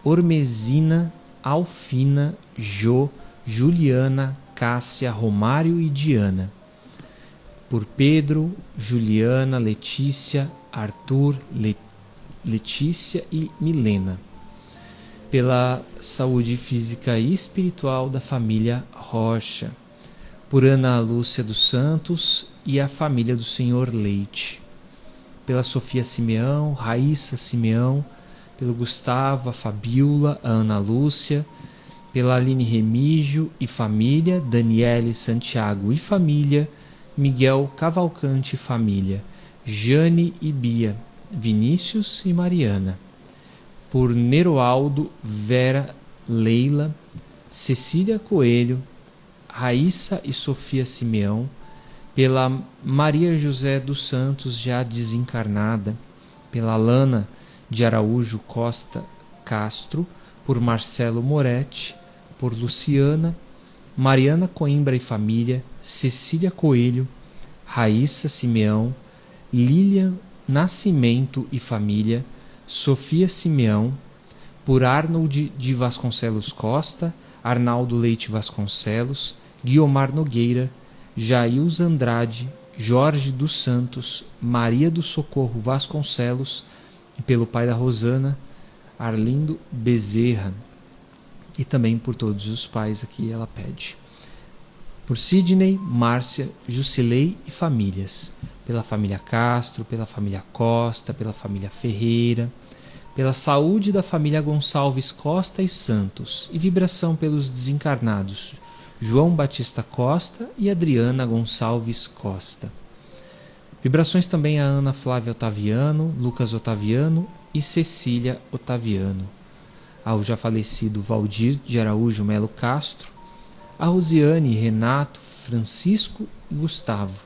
Ormezina, Alfina, Jo, Juliana, Cássia, Romário e Diana, por Pedro, Juliana, Letícia, Arthur, Letícia e Milena, pela saúde física e espiritual da família Rocha, por Ana Lúcia dos Santos e a família do Senhor Leite, pela Sofia Simeão, Raíssa Simeão, pelo Gustavo, a Fabiola, a Ana Lúcia, pela Aline Remígio e família, Daniele Santiago e família, Miguel Cavalcante e família, Jane e Bia, Vinícius e Mariana, por Neroaldo, Vera, Leila, Cecília Coelho, Raíssa e Sofia Simeão, pela Maria José dos Santos, já desencarnada, pela Lana de Araújo Costa Castro, por Marcelo Moretti, por Luciana, Mariana Coimbra e família, Cecília Coelho, Raíssa Simeão, Lilian Nascimento e família, Sofia Simeão, por Arnold de Vasconcelos Costa, Arnaldo Leite Vasconcelos, Guiomar Nogueira, Jails Andrade, Jorge dos Santos, Maria do Socorro Vasconcelos, e pelo pai da Rosana, Arlindo Bezerra, e também por todos os pais aqui ela pede. Por Sidney, Márcia, Jusilei e famílias, pela família Castro, pela família Costa, pela família Ferreira, pela saúde da família Gonçalves Costa e Santos, e vibração pelos desencarnados João Batista Costa e Adriana Gonçalves Costa. Vibrações também a Ana Flávia Otaviano, Lucas Otaviano e Cecília Otaviano, ao já falecido Valdir de Araújo Melo Castro, a Rosiane, Renato, Francisco e Gustavo,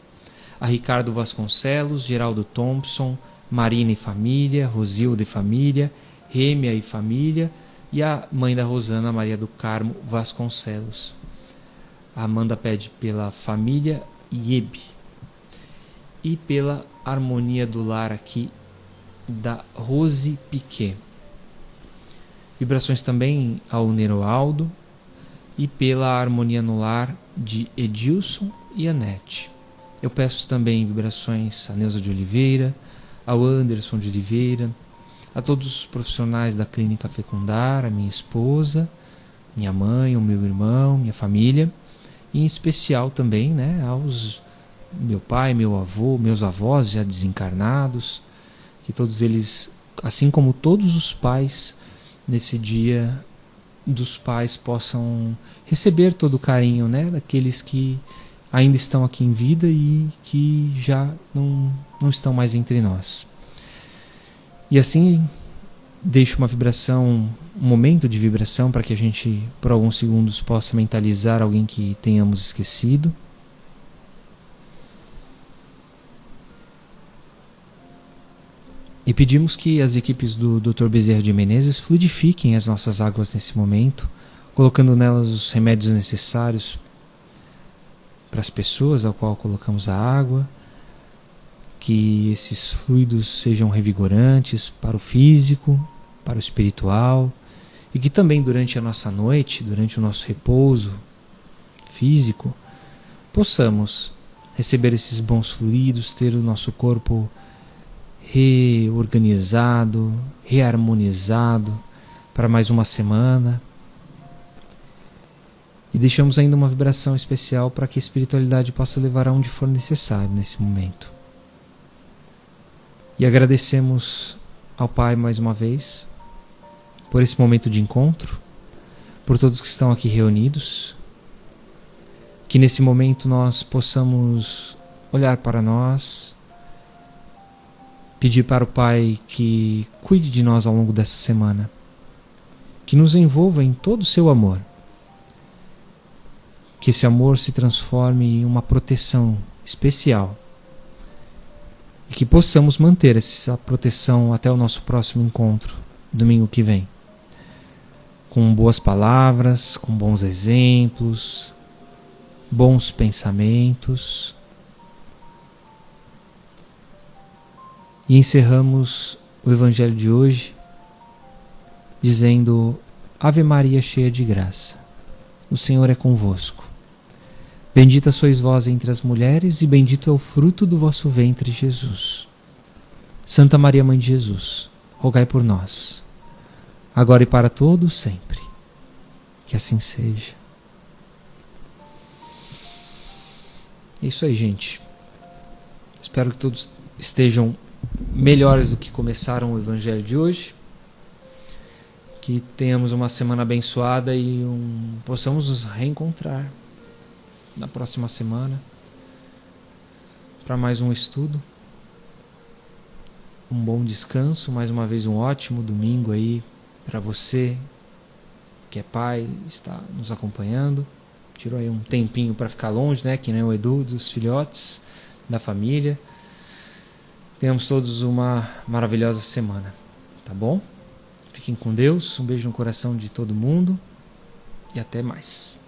a Ricardo Vasconcelos, Geraldo Thompson, Marina e família, Rosilda e família, Rêmia e família, e a mãe da Rosana, Maria do Carmo Vasconcelos. A Amanda pede pela família Iebe e pela harmonia do lar aqui da Rose Piquet. Vibrações também ao Neroaldo e pela harmonia no lar de Edilson e Anete. Eu peço também vibrações a Neuza de Oliveira, ao Anderson de Oliveira, a todos os profissionais da Clínica Fecundar, a minha esposa, minha mãe, o meu irmão, minha família, e em especial também, né, aos meu pai, meu avô, meus avós já desencarnados, que todos eles, assim como todos os pais, nesse dia dos pais possam receber todo o carinho, né, daqueles que ainda estão aqui em vida e que já não estão mais entre nós. E assim, deixo uma vibração, um momento de vibração para que a gente, por alguns segundos, possa mentalizar alguém que tenhamos esquecido. E pedimos que as equipes do Dr. Bezerra de Menezes fluidifiquem as nossas águas nesse momento, colocando nelas os remédios necessários para as pessoas ao qual colocamos a água, que esses fluidos sejam revigorantes para o físico, para o espiritual, e que também durante a nossa noite, durante o nosso repouso físico, possamos receber esses bons fluidos, ter o nosso corpo reorganizado, reharmonizado para mais uma semana. E deixamos ainda uma vibração especial para que a espiritualidade possa levar aonde for necessário nesse momento. E agradecemos ao Pai mais uma vez por esse momento de encontro, por todos que estão aqui reunidos, que nesse momento nós possamos olhar para nós, pedir para o Pai que cuide de nós ao longo dessa semana, que nos envolva em todo o seu amor, que esse amor se transforme em uma proteção especial e que possamos manter essa proteção até o nosso próximo encontro, domingo que vem, com boas palavras, com bons exemplos, bons pensamentos. E encerramos o Evangelho de hoje dizendo: Ave Maria, cheia de graça, o Senhor é convosco. Bendita sois vós entre as mulheres, e bendito é o fruto do vosso ventre, Jesus. Santa Maria, Mãe de Jesus, rogai por nós, agora e para todos sempre. Que assim seja. É isso aí, gente. Espero que todos estejam melhores do que começaram o Evangelho de hoje. Que tenhamos uma semana abençoada e possamos nos reencontrar na próxima semana para mais um estudo. Um bom descanso, mais uma vez um ótimo domingo aí para você que é pai, está nos acompanhando. Tirou aí um tempinho para ficar longe, né? Que nem o Edu, dos filhotes, da família. Tenhamos todos uma maravilhosa semana, tá bom? Fiquem com Deus, um beijo no coração de todo mundo e até mais.